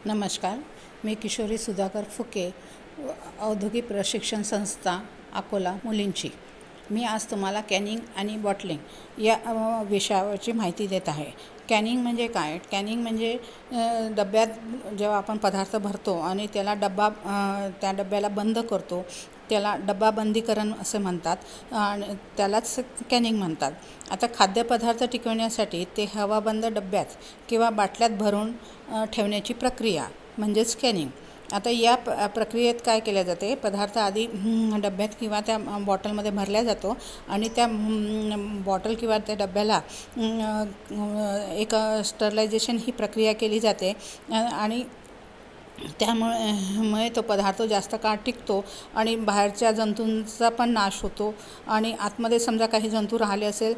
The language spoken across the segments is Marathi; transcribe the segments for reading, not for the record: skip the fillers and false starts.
नमस्कार. मी किशोरी सुधाकर फुके, औद्योगिक प्रशिक्षण संस्था अकोला मुलींची. मी आज तुम्हाला कॅनिंग आणि बॉटलिंग या विषयावरची माहिती देत आहे. कॅनिंग म्हणजे काय? कॅनिंग म्हणजे डब्यात जेव्हा आपण पदार्थ भरतो आणि त्या डब्याला बंद करतो, त्याला डब्बाबंदीकरण असे म्हणतात आणि त्यालाच कॅनिंग म्हणतात. आता खाद्यपदार्थ टिकवण्यासाठी ते हवाबंद डब्यात किंवा बाटल्यात भरून ठेवण्याची प्रक्रिया म्हणजेच कॅनिंग. आता या प्रक्रियेत काय केले जाते, पदार्थ आधी डब्यात किंवा त्या बॉटलमध्ये भरला जातो आणि त्या बॉटल किंवा त्या डब्याला एक स्टरलायझेशन ही प्रक्रिया केली जाते आणि त्यामुळे तो पदार्थ जास्त काळ टिकतो आणि बाहेरच्या जंतूंचा पण नाश होतो आणि आतमध्ये समजा काही जंतू राहिले असेल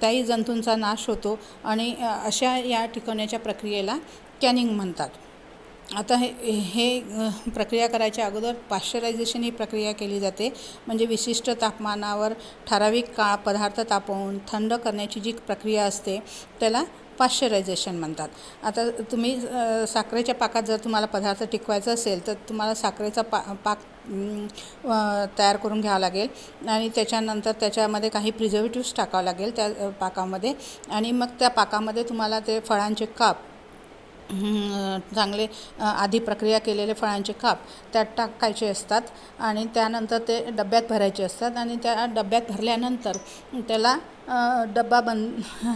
त्याही जंतूंचा नाश होतो आणि अशा या टिकवण्याच्या प्रक्रियेला कॅनिंग म्हणतात. आता हे प्रक्रिया करायच्या अगोदर पाश्चरायझेशन ही प्रक्रिया केली जाते. म्हणजे विशिष्ट तापमानावर ठराविक काळ पदार्थ तापवून थंड करण्याची जी प्रक्रिया असते त्याला पाश्चरायझेशन म्हणतात. आता तुम्ही साखरेच्या पाकात जर तुम्हाला पदार्थ टिकवायचा असेल तर तुम्हाला साखरेचा पाक तयार करून घ्यावा लागेल आणि त्याच्यानंतर त्याच्यामध्ये काही प्रिझर्वेटिव्स टाकावं लागेल त्या पाकामध्ये आणि मग त्या पाकामध्ये तुम्हाला ते फळांचे काप चांगले आधी प्रक्रिया केलेले फळांचे काप त्यात टाकायचे असतात आणि त्यानंतर ते डब्यात भरायचे असतात आणि त्या डब्यात भरल्यानंतर त्याला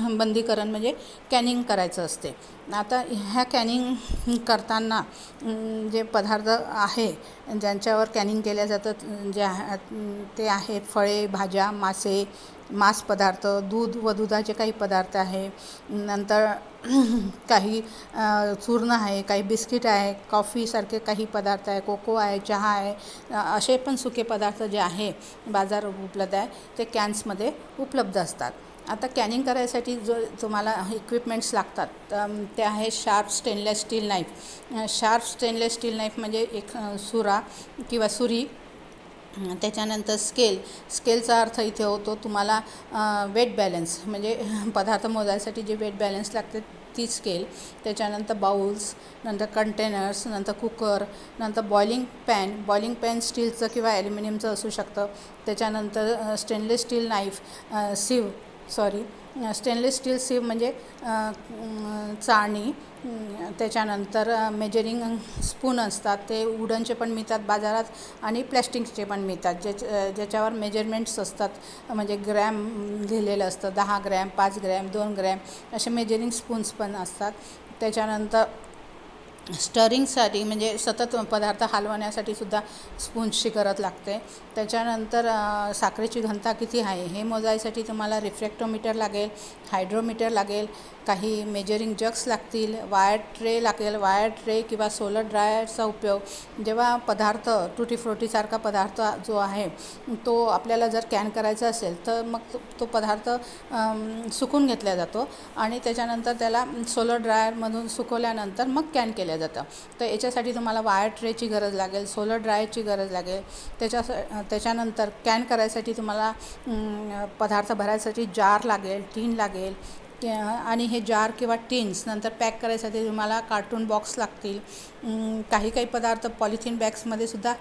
बंदीकरण म्हणजे कॅनिंग करायचं असते. आता ह्या कॅनिंग करताना जे पदार्थ आहे ज्यांच्यावर कॅनिंग केल्या जातं ते आहेत फळे, भाज्या, मांस पदार्थ, दूध व दुधाचे काही पदार्थ आहे, नंतर काही चूर्ण आहे, काही बिस्किट आहे, कॉफीसारखे काही पदार्थ आहे, कोको आहे, चहा आहे, असे पण सुके पदार्थ जे आहे बाजार उपलब्ध आहे ते कॅन्समध्ये उपलब्ध असतात. आता कॅनिंग करायसाठी जो तुम्हाला इक्विपमेंट्स लागतात ते आहे sharp stainless steel knife. Sharp stainless steel knife म्हणजे एक सुरा किंवा सुरी, त्याच्यानंतर स्केलचा अर्थ इथे होतो तुम्हाला वेट बॅलन्स म्हणजे पदार्थ मोजायसाठी जे वेट बॅलन्स लागते ती स्केल, त्याच्यानंतर बाउल्स, नंतर कंटेनर्स, नंतर कुकर, नंतर बॉइलिंग पॅन स्टीलचं किंवा ॲल्युमिनियमचं असू शकतं, त्याच्यानंतर स्टेनलेस स्टील स्टेनलेस स्टील सीव म्हणजे चाळणी, त्याच्यानंतर मेजरिंग स्पून असतात ते वुडनचे पण मिळतात बाजारात आणि प्लॅस्टिकचे पण मिळतात ज्याच्यावर मेजरमेंट्स असतात म्हणजे ग्रॅम लिहिलेलं असतं, 10 ग्रॅम, 5 ग्रॅम, 2 ग्रॅम असे मेजरिंग स्पून्स पण असतात. त्याच्यानंतर स्टरिंगसाठी म्हणजे सतत पदार्थ हलवण्यासाठी सुद्धा स्पून्सची गरज लागते. त्याच्यानंतर साखरेची घनता किती आहे हे मोजायसाठी तुम्हाला रिफ्रॅक्टोमीटर लागेल, हायड्रोमीटर लागेल, काही मेजरिंग जग्स लागतील, वायर ट्रे किंवा सोलर ड्रायरचा उपयोग जेव्हा पदार्थ टुटी फ्रुटीसारखा पदार्थ जो आहे तो आपल्याला जर कॅन करायचा असेल तर मग तो पदार्थ सुकून घेतला जातो आणि त्याच्यानंतर त्याला सोलर ड्रायरमधून सुकवल्यानंतर मग कॅन केलं जातं. तर याच्यासाठी तुम्हाला वायर ट्रेची गरज लागेल, सोलर ड्रायरची गरज लागेल. त्याच्यानंतर कॅन करायसाठी तुम्हाला पदार्थ भरायसाठी जार लागेल, टीन लागेल आणि हे जार किंवा टीन्स नंतर पॅक करायसाठी तुम्हाला कार्टून बॉक्स लागतील. काही पदार्थ पॉलिथिन बॅग्समध्ये सुद्धा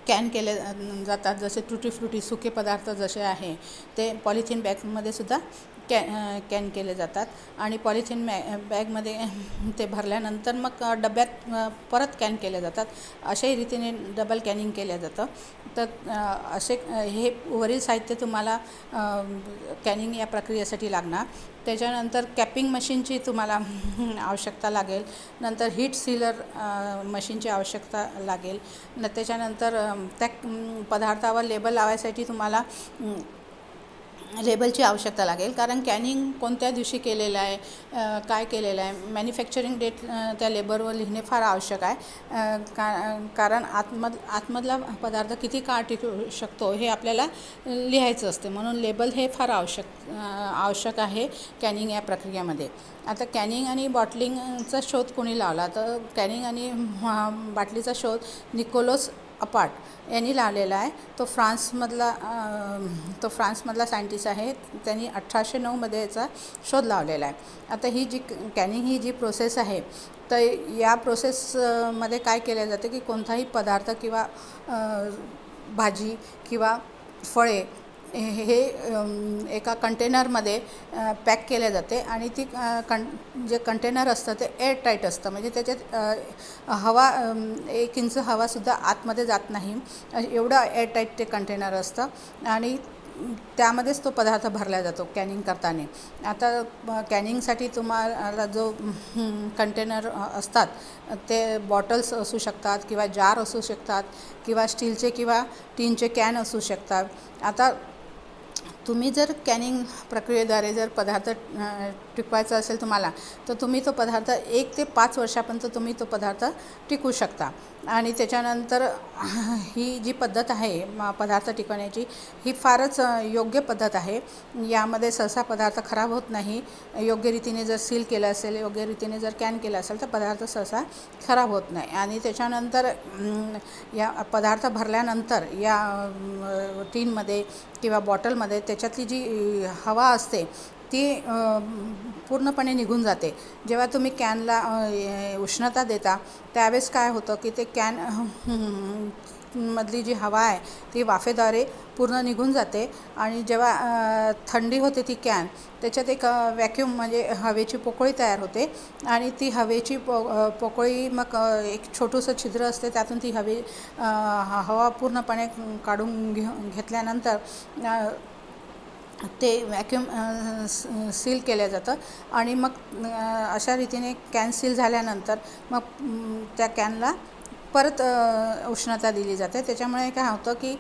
कॅन केले जातात, जसे टुटी फ्रुटी सुके पदार्थ जसे आहे ते पॉलिथिन बॅगमध्ये सुद्धा कॅन केले जातात आणि पॉलिथिन बॅगमध्ये ते भरल्यानंतर मग डब्यात परत कॅन केले जातात. अशाही रीतीने डबल कॅनिंग केलं जातं. तर हे वरील साहित्य तुम्हाला कॅनिंग या प्रक्रियेसाठी लागणार. त्याच्यानंतर कॅपिंग मशीनची तुम्हाला आवश्यकता लागेल, नंतर हीट सीलर मशीनची आवश्यकता लागेल. त्याच्यानंतर त्या पदार्थावर लेबल लावायसाठी तुम्हाला लेबलची आवश्यकता लागेल, कारण कॅनिंग कोणत्या दिवशी केलेलं आहे, काय केलेलं आहे, मॅन्युफॅक्चरिंग डेट त्या लेबलवर लिहिणे फार आवश्यक आहे. कारण आतमधला पदार्थ किती काळ टिकू शकतो हे आपल्याला लिहायचं असते, म्हणून लेबल हे फार आवश्यक आहे कॅनिंग या प्रक्रियेमध्ये. आता कॅनिंग आणि बॉटलिंगचा शोध कोणी लावला तर कॅनिंग आणि बाटलीचा शोध निकोलस अपार्ट यांनी लावलेला आहे. तो फ्रान्समधला सायंटिस्ट आहे. त्यांनी 1809 याचा शोध लावलेला आहे. आता ही जी कॅनिंग ही जी प्रोसेस आहे, तर या प्रोसेसमध्ये काय केले जाते की कोणताही पदार्थ किंवा भाजी किंवा फळे हे एका कंटेनरमध्ये पॅक केले जाते आणि ती जे कंटेनर असतं ते एअरटाईट असतं. म्हणजे त्याच्यात हवा 1 इंच हवासुद्धा आतमध्ये जात नाही, एवढं एअरटाईट ते कंटेनर असतं आणि त्यामध्येच तो पदार्थ भरला जातो कॅनिंग करताना. आता कॅनिंगसाठी तुम्हाला जो कंटेनर असतात ते बॉटल्स असू शकतात किंवा जार असू शकतात किंवा स्टीलचे किंवा टीनचे कॅन असू शकतात. आता तुम्ही जर कॅनिंग प्रक्रियेद्वारे जर पदार्थ टिकवायचा असेल तुम्हाला, तर तुम्ही तो पदार्थ 1 ते 5 वर्षापर्यंत तुम्ही तो पदार्थ टिकवू शकता. आणि त्याच्यानंतर ही जी पद्धत आहे पदार्थ टिकवण्याची, ही फारच योग्य पद्धत आहे. यामध्ये सहसा पदार्थ खराब होत नाही. योग्य रीतीने जर सील केलं असेल, योग्य रीतीने जर कॅन केलं असेल तर पदार्थ सहसा खराब होत नाही. आणि त्याच्यानंतर या पदार्थ भरल्यानंतर या टीनमध्ये किंवा बॉटलमध्ये त्याच्यातली जी हवा असते ती पूर्णपणे निघून जाते. जेव्हा तुम्ही कॅनला उष्णता देता त्यावेळेस काय होतं की ते कॅन मधली जी हवा आहे ती वाफेद्वारे पूर्ण निघून जाते आणि जेव्हा थंडी होते ती कॅन, त्याच्यात एक वॅक्यूम म्हणजे हवेची पोकळी तयार होते आणि ती हवेची पोकळी मग एक छोटंसं छिद्र असते, त्यातून ती हवा पूर्णपणे काढून घेतल्यानंतर ते वॅक्यूम सील केलं जातं आणि मग अशा रीतीने कॅन सील झाल्यानंतर मग त्या कॅनला परत उष्णता दिली जाते. त्याच्यामुळे काय होतं की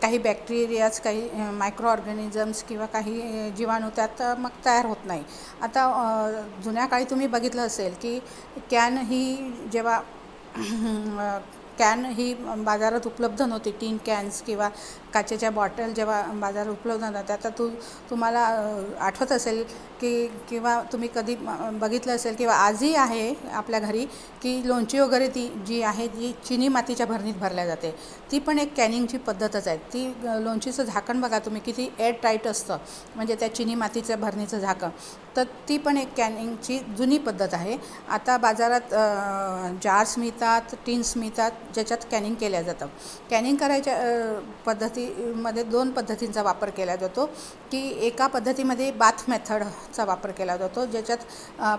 काही बॅक्टेरियाज, काही मायक्रो ऑर्गॅनिझम्स किंवा काही जीवाणू त्यात मग तयार होत नाही. आता जुन्या काळी तुम्ही बघितलं असेल की कॅन ही जेव्हा कॅन ही बाजारात उपलब्ध नव्हती, टीन कॅन्स किंवा काचेच्या बॉटल जेव्हा बाजारात उपलब्ध नव्हत्या, तर तुम्हाला आठवत असेल की किंवा तुम्ही कधी बघितलं असेल किंवा आजही आहे आपल्या घरी की लोणची वगैरे ती जी आहे ती चिनी मातीच्या भरणीत भरल्या जाते. ती पण एक कॅनिंगची पद्धतच आहे. ती लोणचीचं झाकण बघा तुम्ही किती एअर टाईट असतं, म्हणजे त्या चिनी मातीच्या भरणीचं झाकण, तर ती पण एक कॅनिंगची जुनी पद्धत आहे. आता बाजारात जार्स मिळतात, टीन्स मिळतात ज्याच्यात कॅनिंग केल्या जातं. कॅनिंग करायच्या पद्धतीमध्ये 2 पद्धतींचा वापर केला जातो की एका पद्धतीमध्ये बाथ मेथडचा वापर केला जातो, ज्याच्यात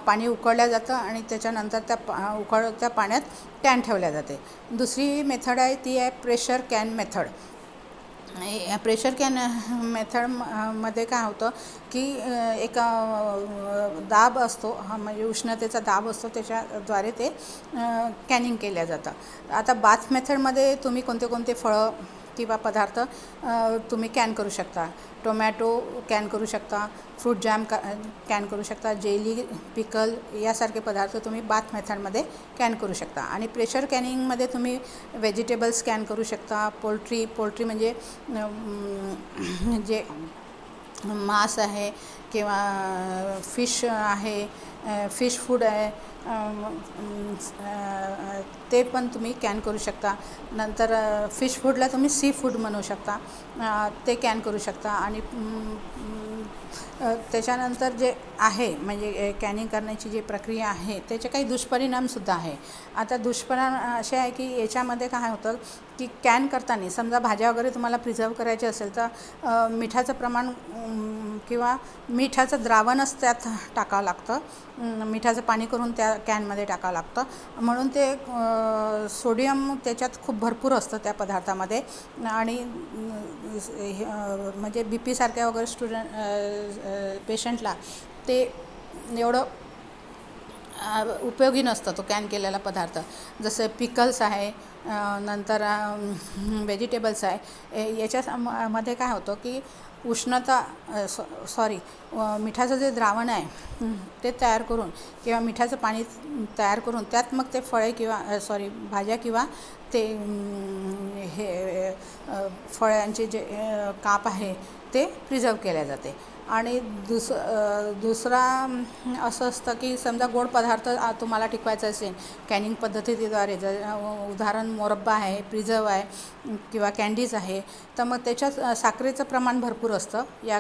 पाणी उकळलं जातं आणि त्याच्यानंतर त्या उकळत्या पाण्यात कॅन ठेवल्या जाते. दुसरी मेथड आहे ती आहे pressure can method. Pressure can मेथडमध्ये काय होतं की एक दाब असतो, म्हणजे उष्णतेचा दाब असतो, त्याच्याद्वारे ते कॅनिंग केल्या जातं. आता बाथ मेथडमध्ये तुम्ही कोणते कोणते फळं किंवा पदार्थ तुम्ही कॅन करू शकता. टोमॅटो कॅन करू शकता, फ्रूट जॅम कॅन करू शकता, जेली, पिकल यासारखे पदार्थ तुम्ही बाथ मेथडमध्ये कॅन करू शकता. आणि प्रेशर कॅनिंगमध्ये तुम्ही व्हेजिटेबल्स कॅन करू शकता. पोल्ट्री म्हणजे जे मांस आहे किंवा फिश आहे, फिश फूड आहे, ते पण तुम्ही कॅन करू शकता. नंतर फिश फूडला तुम्ही सी फूड म्हणू शकता, ते कॅन करू शकता. आणि त्याच्यानंतर जे आहे म्हणजे कॅनिंग करण्याची जी प्रक्रिया आहे त्याचे काही दुष्परिणामसुद्धा आहे. आता दुष्परिणाम असे आहे की याच्यामध्ये काय होतं की कॅन करताना समजा भाज्या वगैरे तुम्हाला प्रिझर्व करायचे असेल तर मिठाचं प्रमाण किंवा मिठाचं द्रावणच त्यात टाकावं लागतं, मिठाचं पाणी करून त्या कॅनमध्ये टाकावं लागतं. म्हणून ते सोडियम त्याच्यात खूप भरपूर असतं त्या पदार्थामध्ये आणि म्हणजे BP सारख्या वगैरे पेशंटला ते एवढं उपयोगी नसतं तो कॅन केलेला पदार्थ. जसं पिकल्स आहे, नंतर व्हेजिटेबल्स आहे, याच्यामध्ये काय होतं की उष्णता मिठाचं जे द्रावण आहे ते तयार करून किंवा मिठाचं पाणी तयार करून त्यात मग ते फळे किंवा भाज्या किंवा ते हे फळांचे जे काप आहे ते प्रिझर्व केल्या जाते. आणि दुसरा असं असतं की समजा गोड पदार्थ तुम्हाला टिकवायचा असेल कॅनिंग पद्धतीद्वारे, जर उदाहरण मोरब्बा आहे, प्रिझर्व आहे किंवा कँडीज आहे, तर मग त्याच्यात साखरेचं प्रमाण भरपूर असतं या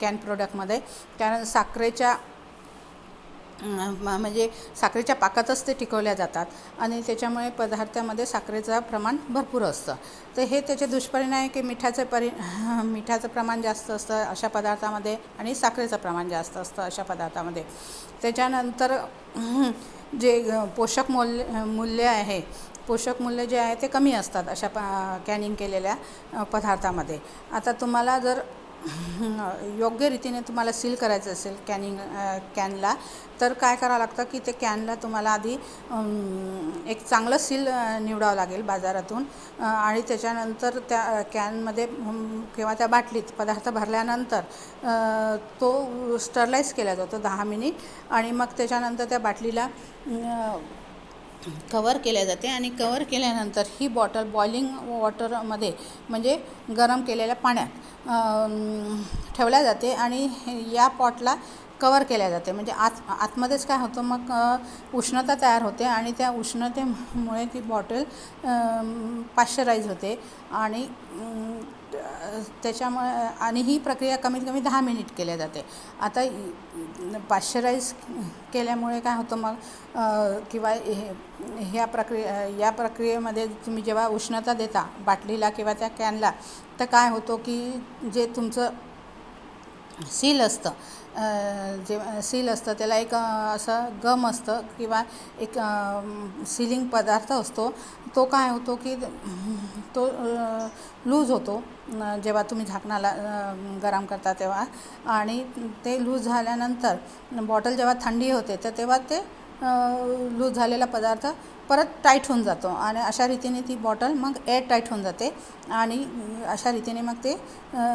कॅन प्रोडक्टमध्ये. कारण म्हणजे साखरेच्या पाकातच ते टिकवल्या जातात आणि त्याच्यामुळे पदार्थामध्ये साखरेचं प्रमाण भरपूर असतं. तर हे त्याचे दुष्परिणाम आहे की मिठाचं प्रमाण जास्त असतं अशा पदार्थामध्ये आणि साखरेचं प्रमाण जास्त असतं अशा पदार्थामध्ये. त्याच्यानंतर जे पोषक मूल्य जे आहे ते कमी असतात अशा कॅनिंग केलेल्या पदार्थामध्ये. आता तुम्हाला जर योग्य रीतीने तुम्हाला सील करायचं असेल कॅनला, तर काय करावं लागतं की ते कॅनला तुम्हाला आधी एक चांगलं सील निवडावं लागेल बाजारातून. आणि त्याच्यानंतर त्या कॅनमध्ये किंवा त्या बाटलीत पदार्थ भरल्यानंतर तो स्टरलाइज केला जातो 10 मिनिट. आणि मग त्याच्यानंतर त्या बाटलीला कवर केल्या जाते आणि कवर केल्यानंतर ही बॉटल बॉइलिंग वॉटरमध्ये म्हणजे गरम केलेल्या पाण्यात ठेवल्या जाते आणि या पॉटला कवर केल्या जाते. म्हणजे आतमध्येच काय होतं, मग उष्णता तयार होते आणि त्या उष्णतेमुळे ती बॉटल पाश्चराईज होते आणि त्याच्यामुळे आणि ही प्रक्रिया कमीत कमी 10 मिनिट केल्या जाते. आता पाश्चराईज केल्यामुळे काय होतं मग किंवा या प्रक्रियेमध्ये तुम्ही जेव्हा उष्णता देता बाटलीला किंवा त्या कॅनला, तर काय होतं की जे तुमचं सील असतं त्याला एक असं गम असतं किंवा एक सीलिंग पदार्थ असतो, तो काय होतो की तो लूज होतो जेव्हा तुम्ही झाकणाला गरम करता तेव्हा. आणि ते लूज झाल्यानंतर बॉटल जेव्हा थंडी होते तर तेव्हा ते लूज झालेला पदार्थ परत टाईट होऊन जातो आणि अशा रीतीने ती बॉटल मग एअर टाईट होऊन जाते आणि अशा रीतीने मग ते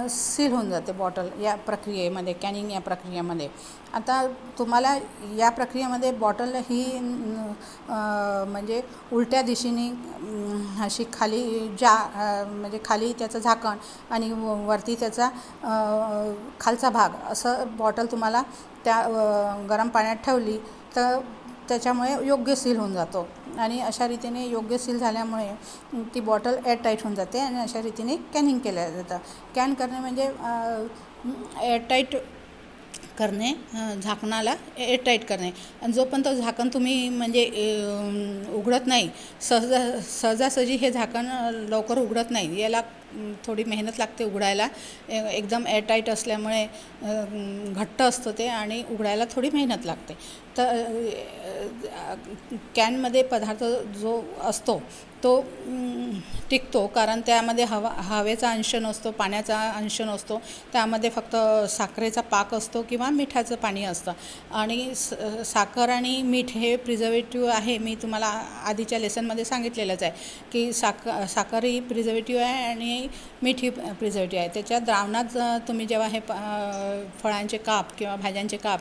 सील होऊन जाते बॉटल या प्रक्रियेमध्ये, कॅनिंग या प्रक्रियेमध्ये. आता तुम्हाला या प्रक्रियेमध्ये बॉटल ही म्हणजे उलट्या दिशेने अशी खाली म्हणजे खाली त्याचं झाकण आणि वरती त्याचा खालचा भाग असं बॉटल तुम्हाला त्या गरम पाण्यात ठेवली तर त्याच्यामुळे योग्य सील होऊन जातो. आणि अशा रीतीने योग्य सील झाल्यामुळे ती बॉटल एअरटाईट होऊन जाते आणि अशा रीतीने कॅनिंग केलं जातं. कॅन करणे म्हणजे एअरटाईट करणे, झाकणाला एअरटाईट करणे. आणि जोपर्यंत झाकण तुम्ही म्हणजे उघडत नाही, सहजासहजी हे झाकण लवकर उघडत नाही, याला थोडी मेहनत लागते उघडायला. एकदम एअरटाईट असल्यामुळे घट्ट असतं ते आणि उघडायला थोडी मेहनत लागते. तर कॅनमध्ये पदार्थ जो असतो तो टिकतो, कारण त्यामध्ये हवेचा अंश नसतो, पाण्याचा अंश नसतो, त्यामध्ये फक्त साखरेचा पाक असतो किंवा मिठाचं पाणी असतं. आणि साखर आणि मीठ हे प्रिझर्वेटिव्ह आहे, मी तुम्हाला आधीच्या लेसनमध्ये सांगितलेलंच आहे की साखर ही प्रिझर्वेटिव्ह आहे आणि मीठ ही प्रिझर्वेटिव्ह आहे. त्याच्या द्रावणात तुम्ही जेव्हा हे फळांचे काप किंवा भाज्यांचे काप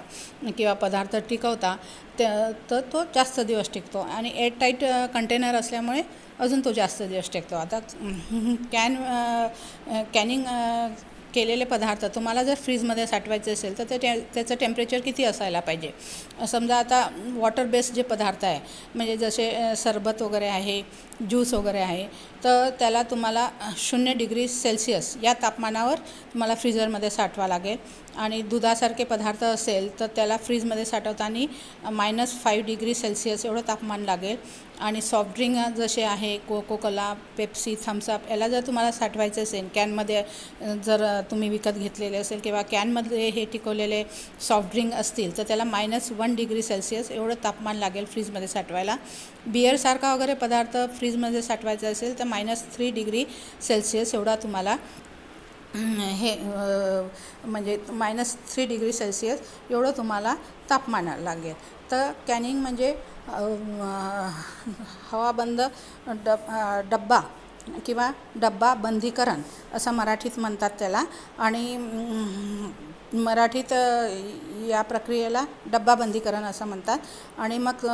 किंवा पदार्थ टिकवता तर तो जास्त दिवस टिकतो आणि एअरटाईट कंटेनर असल्यामुळे अजून तो जास्त दिवस टिकतो. आता कॅनिंग केलेले पदार्थ तुम्हाला जर फ्रीजमध्ये साठवायचे असेल तर त्याचं टेम्परेचर किती असायला पाहिजे. समजा आता वॉटर बेस्ड जे पदार्थ आहे, म्हणजे जसे सरबत वगैरे आहे, ज्यूस वगैरे आहे, तर त्याला तुम्हाला 0 डिग्री सेल्सिअस या तापमानावर तुम्हाला फ्रीजरमध्ये साठवा लागेल. आणि दुधासारखे पदार्थ असेल तर त्याला फ्रीजमध्ये साठवताना -5 डिग्री सेल्सिअस एवढं तापमान लागेल. आणि सॉफ्ट ड्रिंक जसे आहे कोकोकोला, पेप्सी, थम्सअप, याला जर तुम्हाला साठवायचं असेल कॅनमध्ये, जर तुम्ही विकत घेतलेले असेल किंवा कॅनमध्ये हे टिकवलेले सॉफ्ट ड्रिंक असतील तर त्याला -1 डिग्री सेल्सिअस एवढं तापमान लागेल फ्रीजमध्ये साठवायला. बिअरसारखा वगैरे पदार्थ फ्रीजमध्ये साठवायचा असेल तर -3 डिग्री सेल्सिअस एवढा तुम्हाला हे म्हणजे -3 डिग्री सेल्सिअस एवढं तुम्हाला तापमान लागेल. तर कॅनिंग म्हणजे हवाबंद डब्बा किंवा डब्बा बंदीकरण असं मराठीत म्हणतात त्याला. आणि मराठीत या प्रक्रियेला डब्बा बंदीकरण असं म्हणतात. आणि मग